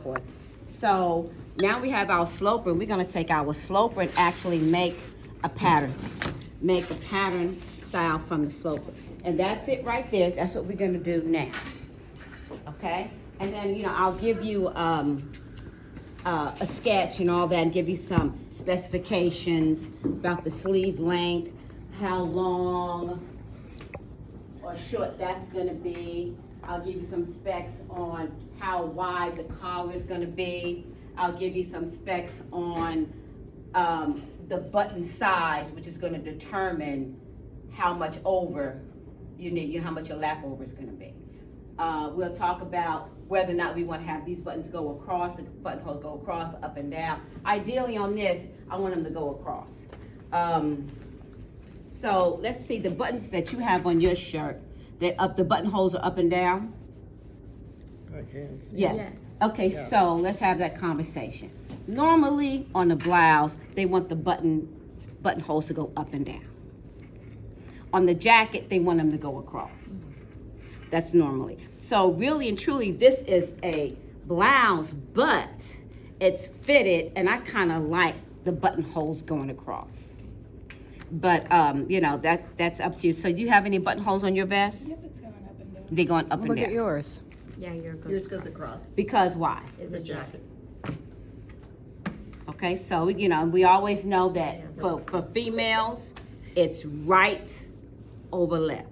forth. So now we have our sloper. We're gonna take our sloper and actually make a pattern. Make a pattern style from the sloper. And that's it right there. That's what we're gonna do now. Okay? And then, you know, I'll give you a sketch and all that and give you some specifications about the sleeve length, how long or short that's gonna be. I'll give you some specs on how wide the collar is gonna be. I'll give you some specs on the button size, which is gonna determine how much over you need, how much your lap over is gonna be. We'll talk about whether or not we want to have these buttons go across, the buttonholes go across, up and down. Ideally on this, I want them to go across. So let's see, the buttons that you have on your shirt, the buttonholes are up and down? I can't see. Yes. Okay, so let's have that conversation. Normally on the blouse, they want the buttonholes to go up and down. On the jacket, they want them to go across. That's normally. So really and truly, this is a blouse, but it's fitted, and I kind of like the buttonholes going across. But you know, that's up to you. So do you have any buttonholes on your vest? Yep, it's going up and down. They're going up and Look down. at yours. Yeah, Yours goes across. Because why? It's a jacket. Okay, so you know, we always know that for females, it's right over left.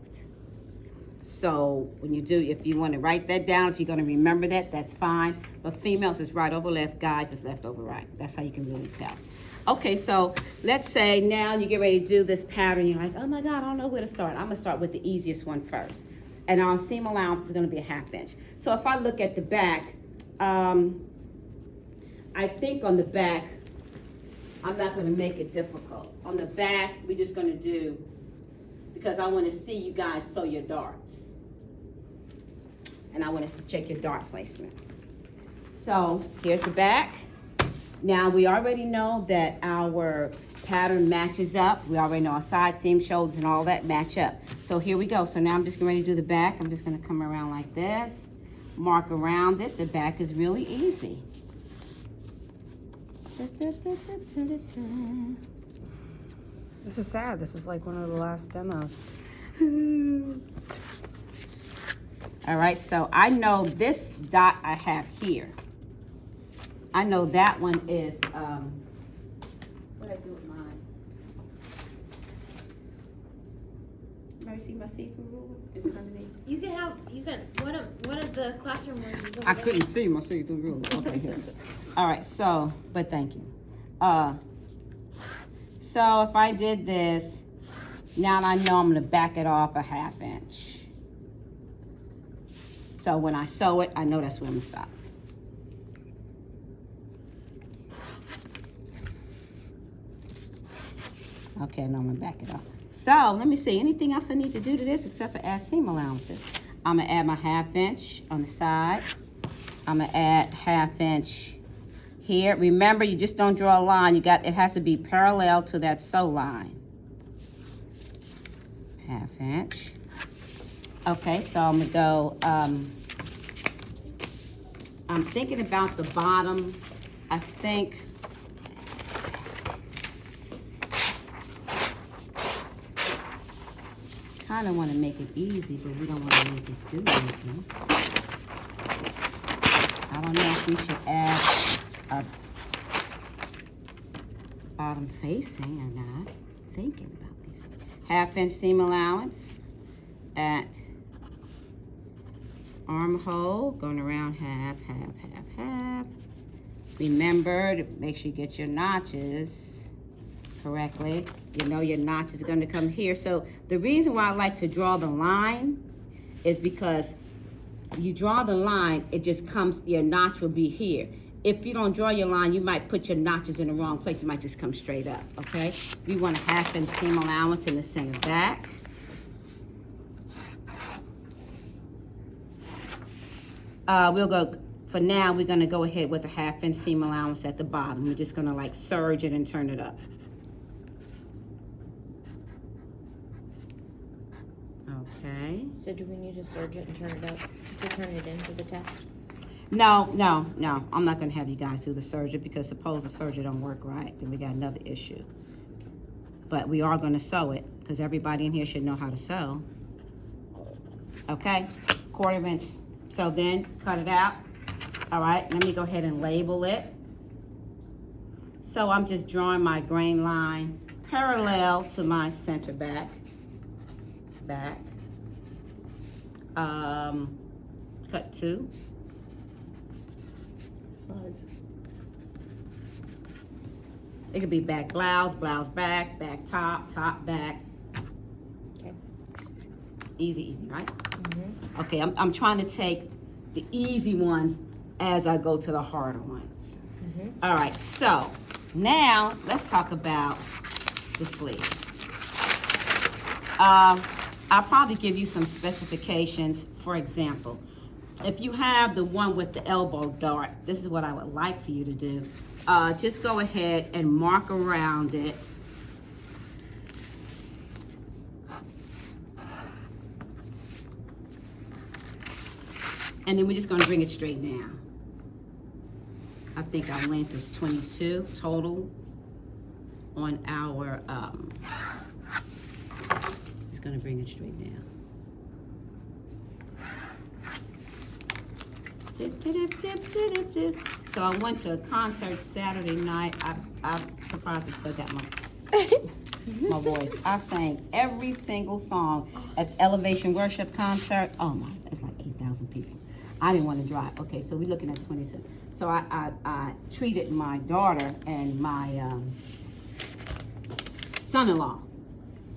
So when you do, if you want to write that down, if you're going to remember that, that's fine. But females is right over left, guys is left over right. That's how you can really tell. Okay, so let's say now you get ready to do this pattern. You're like, oh my God, I don't know where to start. I'm going to start with the easiest one first. And our seam allowance is going to be a 1/2 inch. So if I look at the back, I think on the back, I'm not going to make it difficult. On the back, we're just going to do, because I want to see you guys sew your darts. And I want to check your dart placement. So here's the back. Now we already know that our pattern matches up. We already know our side seam, shoulders, and all that match up. So here we go. So now I'm just going to do the back. I'm just going to come around like this, mark around it. The back is really easy. This is sad. This is like one of the last demos. All right, so I know this dot I have here. I know that one is, what did I do with mine? Anybody see my see-through ruler? Is it underneath? one of the classroom ones is over I there. couldn't see my see-through ruler. Okay, here. All right, so, but thank you. So if I did this, now I know I'm gonna back it off a 1/2 inch. So when I sew it, I know that's where I'm gonna stop. Okay, now I'm gonna back it off. So let me see, anything else I need to do to this except for add seam allowances? I'm gonna add my 1/2 inch on the side. I'm gonna add 1/2 inch here. Remember, you just don't draw a line. It has to be parallel to that sew line. 1/2 inch. Okay, so I'm gonna go, I'm thinking about the bottom. I think, kind of want to make it easy, but we don't want to make it too easy. I don't know if we should add a bottom facing or not. Thinking about these. 1/2 inch seam allowance at armhole, going around half. Remember to make sure you get your notches correctly. You know your notch is going to come here. So the reason why I like to draw the line is because you draw the line, it just comes, your notch will be here. If you don't draw your line, you might put your notches in the wrong place. It might just come straight up, okay? We want a 1/2 inch seam allowance in the center back. For now, we're gonna go ahead with a 1/2 inch seam allowance at the bottom. We're just gonna like serge it and turn it up. Okay. So do we need to serge it and turn it up to turn it into the test? No, I'm not gonna have you guys do the surgery because suppose the surgery don't work right, then we got another issue. But we are gonna sew it, because everybody in here should know how to sew. Okay, 1/4 inch. So then, cut it out. All right, let me go ahead and label it. So I'm just drawing my grain line parallel to my center back. Cut 2. Size. It could be back blouse, blouse back, back top, top back. Okay. Easy, right? Okay, I'm trying to take the easy ones as I go to the harder ones. All right, so now let's talk about the sleeve. I'll probably give you some specifications. For example, if you have the one with the elbow dart, this is what I would like for you to do. Just go ahead and mark around it. And then we're just gonna bring it straight down. I think our length is 22 total on our, just gonna bring it straight down. Dip, dip, dip, dip, dip, dip. So I went to a concert Saturday night. I'm surprised I still got my voice. I sang every single song at the Elevation Worship concert. Oh my, it's like 8,000 people. I didn't want to drive. Okay, so we're looking at 22. So I treated my daughter and my son-in-law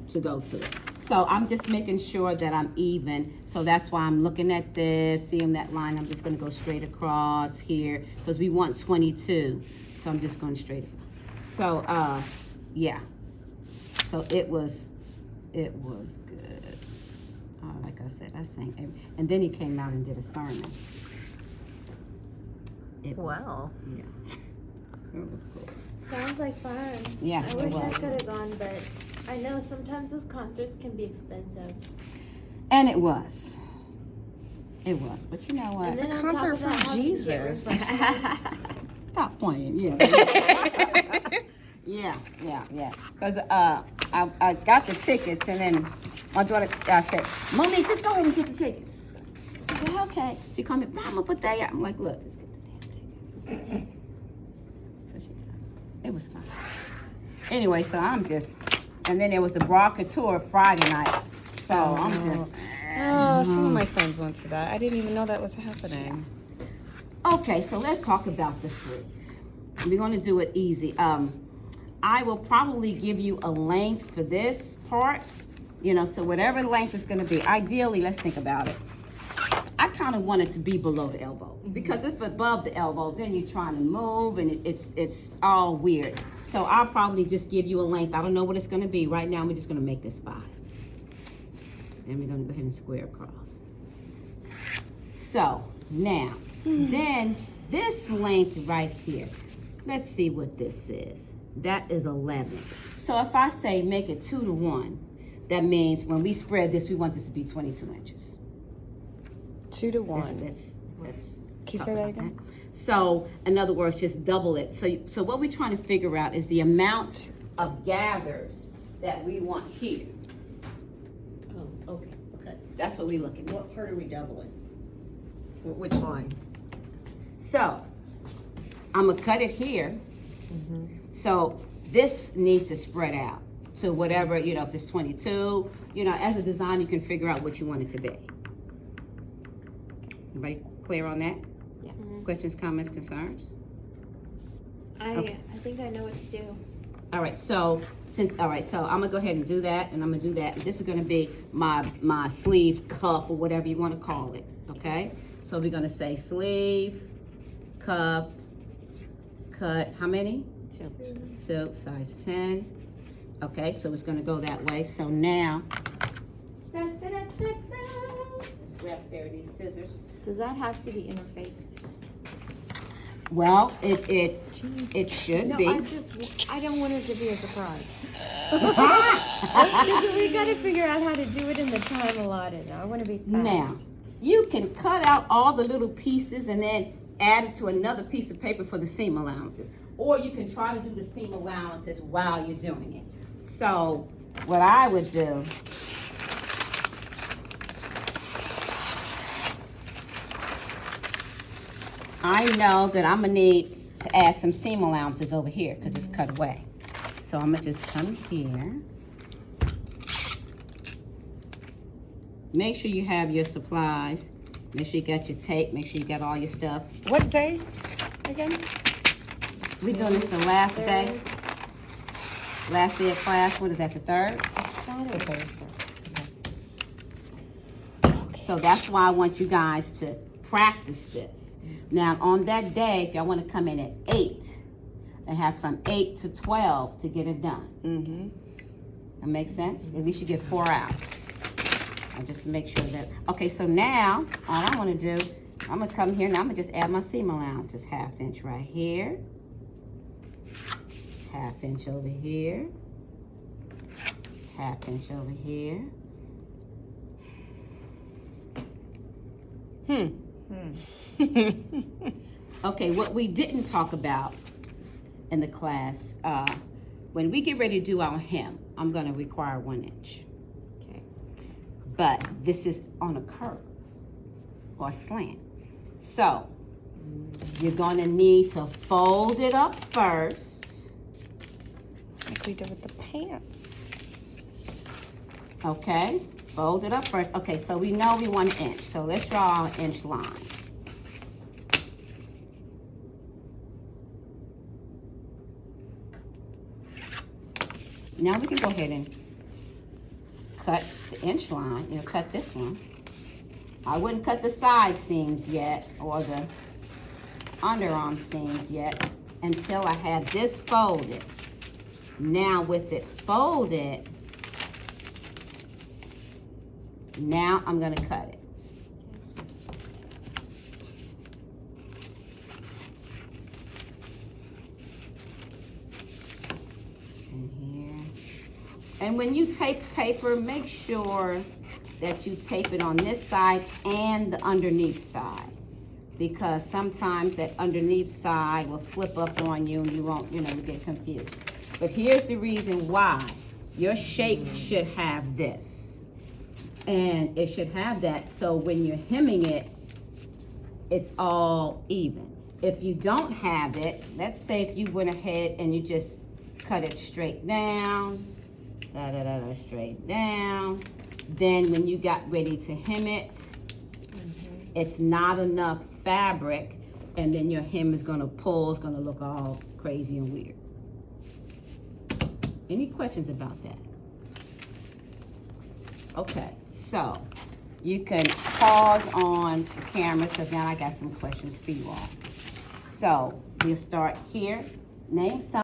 to go to it. So I'm just making sure that I'm even. So that's why I'm looking at this, seeing that line. I'm just gonna go straight across here because we want 22. So I'm just going straight. So yeah. So it was good. Like I said, I sang every, and then he came out and did a sermon. It was, Wow. Yeah. It was cool. Sounds like fun. Yeah, I it wish I was. could have gone, but I know sometimes those concerts can be expensive. And it was. It was. But you know what? And then on concert top of that, for having to get Jesus. refreshments. Stop playing, yeah. Yeah. Because I got the tickets, and then my daughter said, "Mommy, just go ahead and get the tickets." I said, "Okay." She called me, "Mama, but they," I'm like, "Look, just get the damn tickets." So she did. It was fun. Anyway, so I'm just, and then there was a bra couture Friday night. So I'm just. Oh, some of my friends went to that. I didn't even know that was happening. Okay, so let's talk about the sleeves. We're going to do it easy. I will probably give you a length for this part, so whatever length it's going to be. Ideally, let's think about it. I kind of want it to be below the elbow, because if above the elbow, then you're trying to move and it's all weird. So I'll probably just give you a length. I don't know what it's going to be. Right now, we're just going to make this 5. Then we're going to go ahead and square across. So now, then this length right here, let's see what this is. That is 11. So if I say make it 2 to 1, that means when we spread this, we want this to be 22 inches. 2 to 1. Let's Can you talk say that about again? So in other words, just double it. So what we're trying to figure out is the amount of gathers that we want here. Oh, okay. That's what we're looking at. What part are we doubling? Which line? So I'm gonna cut it here. So this needs to spread out to whatever, if it's 22, as a designer, you can figure out what you want it to be. Everybody clear on that? Yeah. Questions, comments, concerns? I think I know what to do. All right, so I'm gonna go ahead and do that, and I'm gonna do that. This is gonna be my sleeve cuff, or whatever you wanna call it, okay? So we're gonna say sleeve, cuff, cut, how many? 2. So size 10. Okay, so it's gonna go that way. So now, let's grab a pair of these scissors. Does that have to be interfaced? Well, it should No, be. I don't want it to be a surprise. Because we gotta figure out how to do it in the time allotted. I wanna be fast. Now, you can cut out all the little pieces and then add it to another piece of paper for the seam allowances. Or you can try to do the seam allowances while you're doing it. So what I would do, I know that I'm gonna need to add some seam allowances over here because it's cut away. So I'm gonna just come here. Make sure you have your supplies. Make sure you got your tape. Make sure you got all your stuff. What day again? We doing this the last day. Last day of class. What is that? The third? So that's why I want you guys to practice this. Now on that day, if y'all want to come in at 8 and have from 8 to 12 to get it done. Mm-hmm. That makes sense? At least you get 4 hours. I'll just make sure that, okay, so now, all I wanna do, I'm gonna come here and I'm gonna just add my seam allowances. 1/2 inch right here. 1/2 inch over here. 1/2 inch over here. Okay, what we didn't talk about in the class, when we get ready to do our hem, I'm gonna require 1 inch. But this is on a curve or a slant. So you're gonna need to fold it up first. Like we did with the pants. Okay, fold it up first. Okay, so we know we want 1 inch. So let's draw an inch line. Now we can go ahead and cut the inch line, cut this one. I wouldn't cut the side seams yet or the underarm seams yet until I have this folded. Now with it folded, now I'm gonna cut it. And when you tape paper, make sure that you tape it on this side and the underneath side. Because sometimes that underneath side will flip up on you and you won't, you get confused. But here's the reason why. Your shape should have this. And it should have that so when you're hemming it, it's all even. If you don't have it, let's say if you went ahead and you just cut it straight down, straight down. Then when you got ready to hem it, it's not enough fabric, and then your hem is gonna pull, it's gonna look all crazy and weird. Any questions about that? Okay, so you can pause on the cameras because now I got some questions for you all. So we'll start here. Name some